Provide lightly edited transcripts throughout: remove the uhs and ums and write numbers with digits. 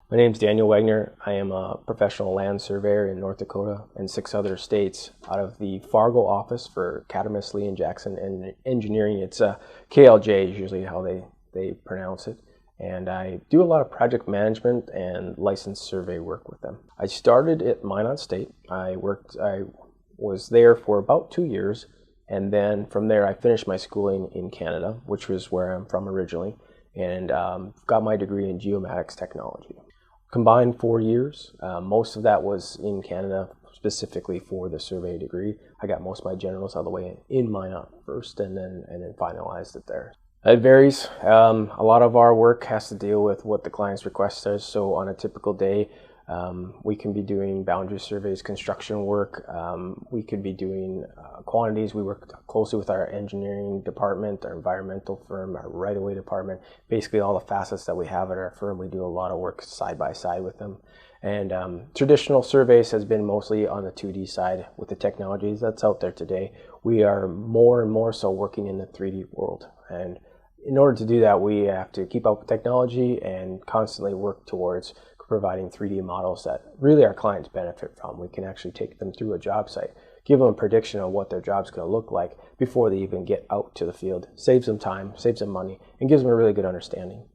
My name is Daniel Wagner. I am a professional land surveyor in North Dakota and 6 other states out of the Fargo office for Catamus, Lee, and Jackson and Engineering. It's KLJ is usually how they pronounce it. And I do a lot of project management and licensed survey work with them. I started at Minot State. I was there for about 2 years, and then from there I finished my schooling in Canada, which was where I'm from originally, and got my degree in geomatics technology. Combined 4 years. Most of that was in Canada, specifically for the survey degree. I got most of my generals out of the way in Minot first, and then finalized it there. It varies. A lot of our work has to deal with what the client's request is. So on a typical day, we can be doing boundary surveys, construction work. We could be doing quantities. We work closely with our engineering department, our environmental firm, our right-of-way department, basically all the facets that we have at our firm. We do a lot of work side by side with them. And traditional surveys has been mostly on the 2D side with the technologies that's out there today. We are more and more so working in the 3D world. And in order to do that, we have to keep up with technology and constantly work towards providing 3D models that really our clients benefit from. We can actually take them through a job site, give them a prediction of what their job's going to look like before they even get out to the field. Saves them time, saves them money, and gives them a really good understanding.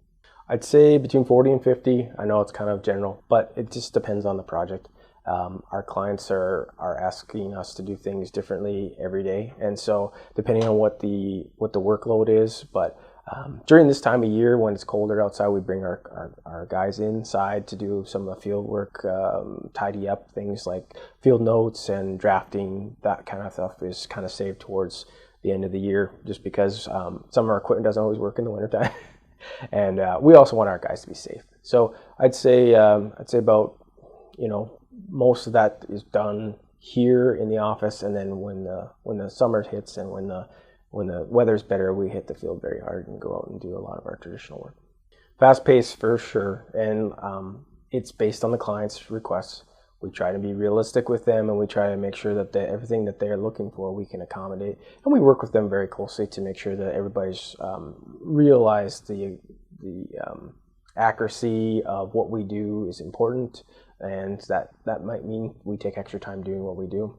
I'd say between 40 and 50. I know it's kind of general, but it just depends on the project. Our clients are asking us to do things differently every day, and so depending on what the workload is, but during this time of year when it's colder outside, we bring our guys inside to do some of the field work, tidy up things like field notes and drafting. That kind of stuff is kind of saved towards the end of the year, just because some of our equipment doesn't always work in the wintertime. And we also want our guys to be safe. So I'd say about, most of that is done here in the office, and then when the summer hits and when the weather's better, we hit the field very hard and go out and do a lot of our traditional work. Fast paced for sure, and it's based on the client's requests. We try to be realistic with them, and we try to make sure that everything that they're looking for we can accommodate. And we work with them very closely to make sure that everybody's realized the accuracy of what we do is important, and that might mean we take extra time doing what we do.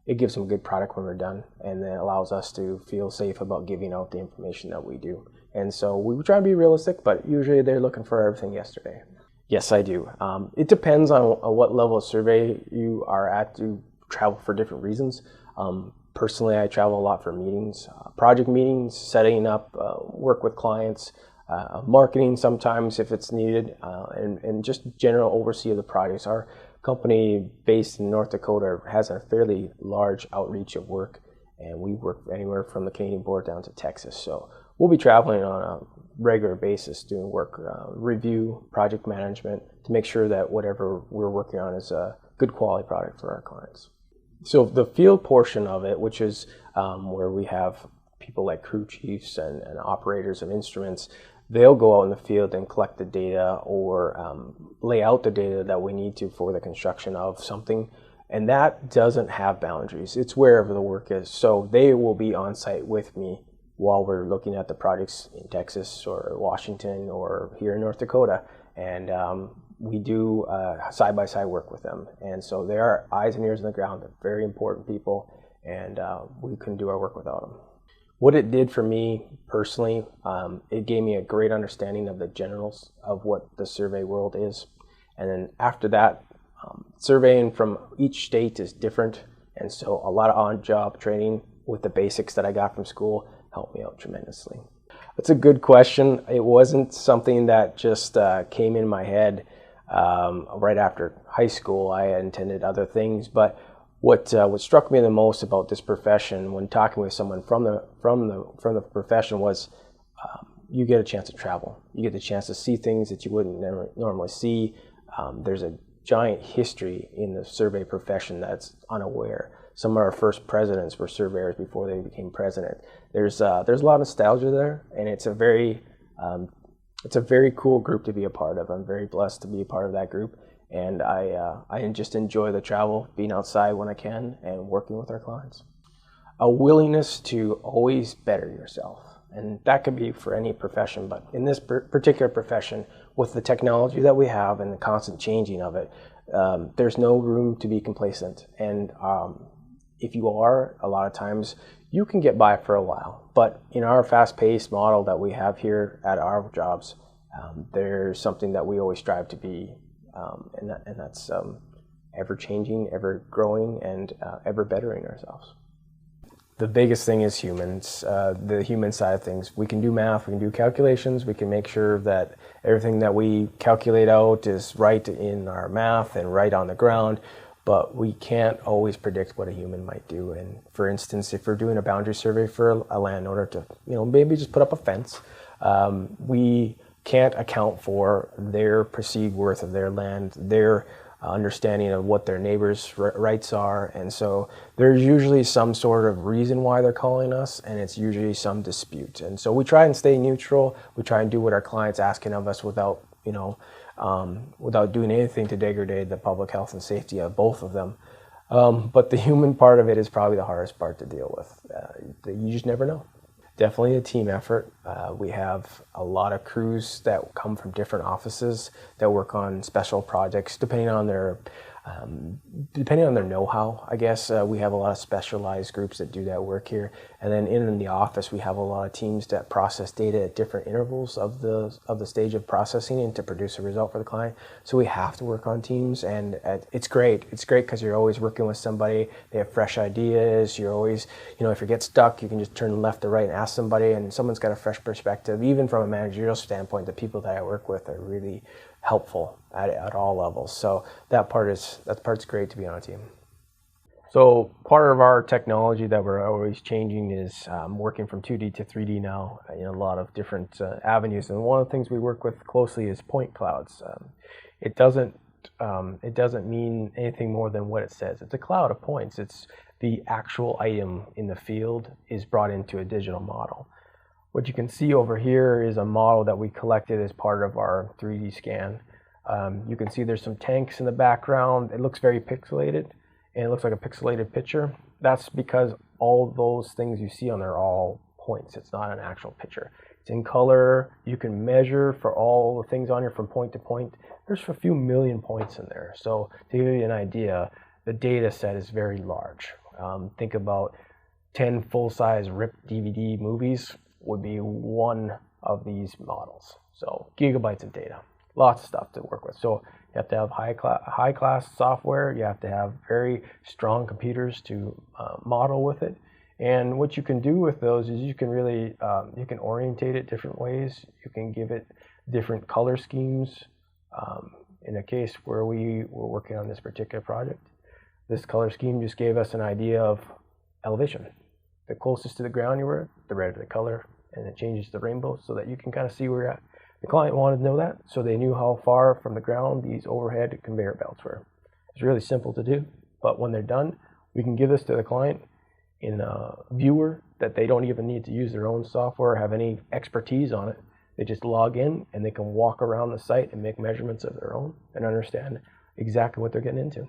It gives them a good product when we're done, and then allows us to feel safe about giving out the information that we do. And so we try to be realistic, but usually they're looking for everything yesterday. Yes, I do. It depends on what level of survey you are at. You travel for different reasons. Personally, I travel a lot for meetings, project meetings, setting up work with clients, marketing sometimes if it's needed, and just general oversee of the projects. Our company based in North Dakota has a fairly large outreach of work, and we work anywhere from the Canadian border down to Texas. So we'll be traveling on a regular basis doing work, review, project management to make sure that whatever we're working on is a good quality product for our clients. So the field portion of it, which is where we have people like crew chiefs and operators of instruments, they'll go out in the field and collect the data or lay out the data that we need to for the construction of something. And that doesn't have boundaries. It's wherever the work is. So they will be on site with me while we're looking at the projects in Texas or Washington or here in North Dakota. And we do side-by-side work with them. And so they are eyes and ears on the ground. They're very important people, and we couldn't do our work without them. What it did for me personally, it gave me a great understanding of the generals of what the survey world is. And then after that, surveying from each state is different. And so a lot of on-job training with the basics that I got from school helped me out tremendously. That's a good question. It wasn't something that just came in my head right after high school. I had intended other things, but what struck me the most about this profession when talking with someone from the profession was you get a chance to travel. You get the chance to see things that you wouldn't normally see. There's a giant history in the survey profession that's unaware. Some of our first presidents were surveyors before they became president. There's a lot of nostalgia there, and it's a very cool group to be a part of. I'm very blessed to be a part of that group. And I just enjoy the travel, being outside when I can, and working with our clients. A willingness to always better yourself. And that could be for any profession, but in this particular profession, with the technology that we have and the constant changing of it, there's no room to be complacent. And if you are, a lot of times you can get by for a while. But in our fast-paced model that we have here at our jobs, there's something that we always strive to be, and that's ever-changing, ever-growing, and ever-bettering ourselves. The biggest thing is humans, the human side of things. We can do math, we can do calculations, we can make sure that everything that we calculate out is right in our math and right on the ground, but we can't always predict what a human might do. And for instance, if we're doing a boundary survey for a landowner to, maybe just put up a fence, we can't account for their perceived worth of their land, their understanding of what their neighbors' rights are, and so there's usually some sort of reason why they're calling us, and it's usually some dispute. And so we try and stay neutral. We try and do what our client's asking of us without doing anything to degrade the public health and safety of both of them. But the human part of it is probably the hardest part to deal with. You just never know. Definitely a team effort. We have a lot of crews that come from different offices that work on special projects depending on their know-how, I guess. We have a lot of specialized groups that do that work here. And then in the office, we have a lot of teams that process data at different intervals of the stage of processing and to produce a result for the client. So we have to work on teams, and it's great. It's great because you're always working with somebody. They have fresh ideas. You're always, if you get stuck, you can just turn left or right and ask somebody, and someone's got a fresh perspective. Even from a managerial standpoint, the people that I work with are really helpful at all levels. So that part's great to be on a team. So part of our technology that we're always changing is working from 2D to 3D now in a lot of different avenues. And one of the things we work with closely is point clouds. It doesn't mean anything more than what it says. It's a cloud of points. It's the actual item in the field is brought into a digital model. What you can see over here is a model that we collected as part of our 3D scan. You can see there's some tanks in the background. It looks very pixelated, and it looks like a pixelated picture. That's because all those things you see on there are all points. It's not an actual picture. It's in color. You can measure for all the things on here from point to point. There's a few million points in there. So to give you an idea, the data set is very large. Think about 10 full-size ripped DVD movies would be one of these models. So gigabytes of data, lots of stuff to work with. So you have to have high class software. You have to have very strong computers to model with it. And what you can do with those is you can really, you can orientate it different ways. You can give it different color schemes. In a case where we were working on this particular project, this color scheme just gave us an idea of elevation. The closest to the ground you were, the redder the color, and it changes the rainbow so that you can kind of see where you're at. The client wanted to know that, so they knew how far from the ground these overhead conveyor belts were. It's really simple to do, but when they're done, we can give this to the client in a viewer that they don't even need to use their own software or have any expertise on it. They just log in and they can walk around the site and make measurements of their own and understand exactly what they're getting into.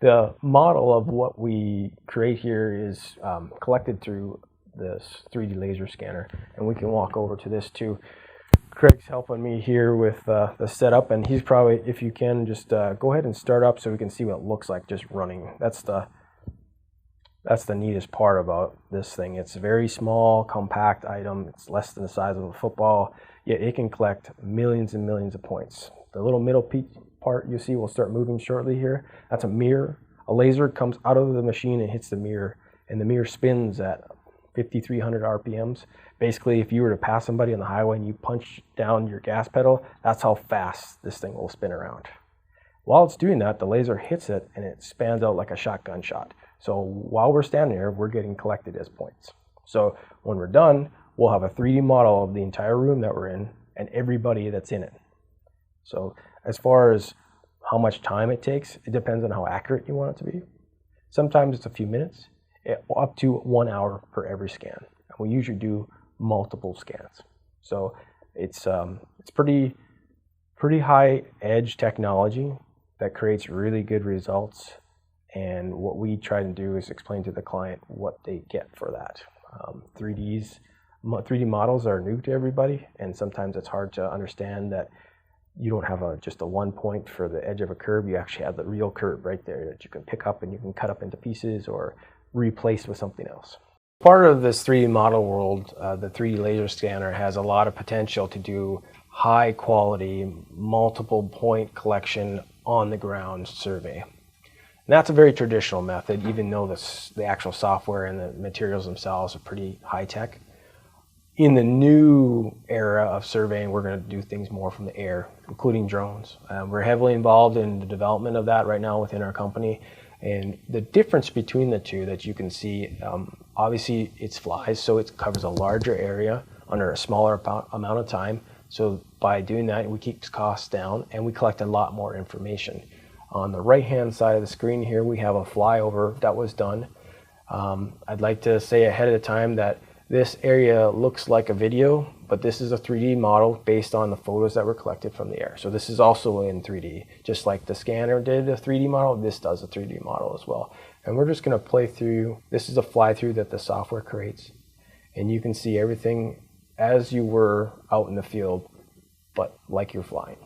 The model of what we create here is collected through this 3D laser scanner, and we can walk over to this too. Craig's helping me here with the setup, and he's probably, if you can, just go ahead and start up so we can see what it looks like just running. That's the neatest part about this thing. It's a very small, compact item. It's less than the size of a football, yet it can collect millions and millions of points. The little middle part you see will start moving shortly here. That's a mirror. A laser comes out of the machine and hits the mirror, and the mirror spins at 5,300 RPMs. Basically, if you were to pass somebody on the highway and you punch down your gas pedal, that's how fast this thing will spin around. While it's doing that, the laser hits it and it spans out like a shotgun shot. So while we're standing there, we're getting collected as points. So when we're done, we'll have a 3D model of the entire room that we're in and everybody that's in it. So as far as how much time it takes, it depends on how accurate you want it to be. Sometimes it's a few minutes, up to 1 hour for every scan. And we usually do multiple scans. So it's pretty high edge technology that creates really good results. And what we try to do is explain to the client what they get for that. 3Ds 3D models are new to everybody, and sometimes it's hard to understand that you don't have just a one point for the edge of a curve. You actually have the real curve right there that you can pick up and you can cut up into pieces or replace with something else. Part of this 3D model world, the 3D laser scanner has a lot of potential to do high quality, multiple point collection on the ground survey. And that's a very traditional method, even though the actual software and the materials themselves are pretty high tech. In the new era of surveying, we're going to do things more from the air, including drones. We're heavily involved in the development of that right now within our company. And the difference between the two that you can see, obviously it's flies, so it covers a larger area under a smaller amount of time. So by doing that, we keep costs down and we collect a lot more information. On the right-hand side of the screen here, we have a flyover that was done. I'd like to say ahead of time that this area looks like a video, but this is a 3D model based on the photos that were collected from the air. So this is also in 3D. Just like the scanner did a 3D model, this does a 3D model as well. And we're just going to play through. This is a fly-through that the software creates. And you can see everything as you were out in the field, but like you're flying.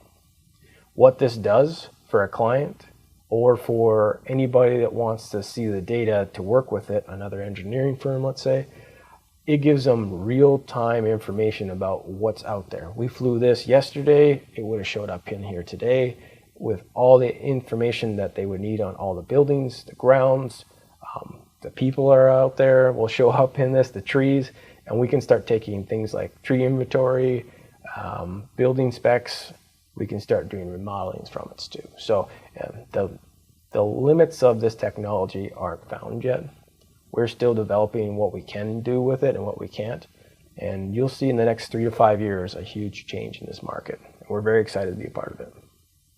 What this does for a client or for anybody that wants to see the data to work with it, another engineering firm, let's say, it gives them real-time information about what's out there. We flew this yesterday, it would have showed up in here today with all the information that they would need on all the buildings, the grounds, the people are out there will show up in this, the trees, and we can start taking things like tree inventory, building specs. We can start doing remodelings from it too. So the limits of this technology aren't found yet. We're still developing what we can do with it and what we can't. And you'll see in the next 3 to 5 years a huge change in this market. We're very excited to be a part of it.